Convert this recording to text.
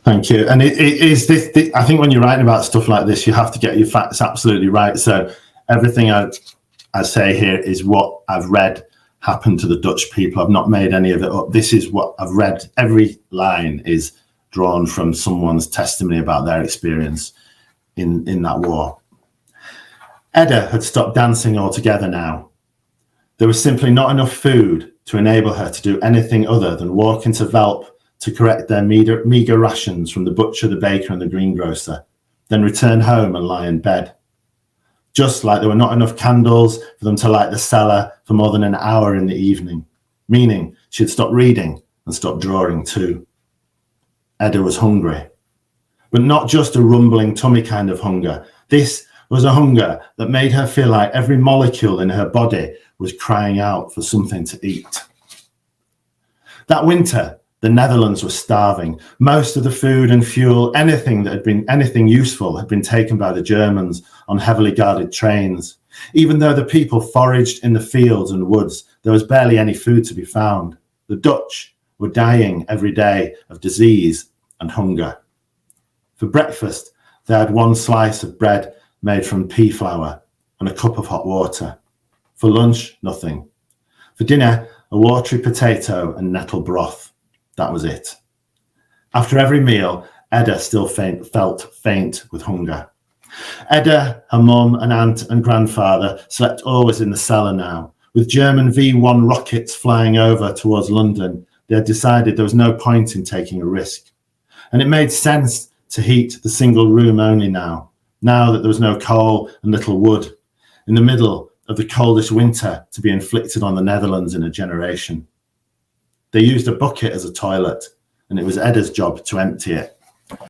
Thank you. And it is this, I think when you're writing about stuff like this, you have to get your facts absolutely right. So everything I say here is what I've read happened to the Dutch people. I've not made any of it up. This is what I've read. Every line is drawn from someone's testimony about their experience in that war. Edda had stopped dancing altogether now. There was simply not enough food to enable her to do anything other than walk into Velp to collect their meagre rations from the butcher, the baker, and the greengrocer, then return home and lie in bed. Just like there were not enough candles for them to light the cellar for more than an hour in the evening, meaning she had stopped reading and stopped drawing too. Edda was hungry, but not just a rumbling tummy kind of hunger. This was a hunger that made her feel like every molecule in her body was crying out for something to eat. That winter, the Netherlands was starving. Most of the food and fuel, anything useful, had been taken by the Germans on heavily guarded trains. Even though the people foraged in the fields and woods, there was barely any food to be found. The Dutch were dying every day of disease and hunger. For breakfast, they had one slice of bread made from pea flour and a cup of hot water. For lunch, nothing. For dinner, a watery potato and nettle broth. That was it. After every meal, Edda still felt faint with hunger. Edda, her mum and aunt and grandfather slept always in the cellar now. With German V-1 rockets flying over towards London, they had decided there was no point in taking a risk. And it made sense to heat the single room only now that there was no coal and little wood, in the middle of the coldest winter to be inflicted on the Netherlands in a generation. They used a bucket as a toilet, and it was Edda's job to empty it.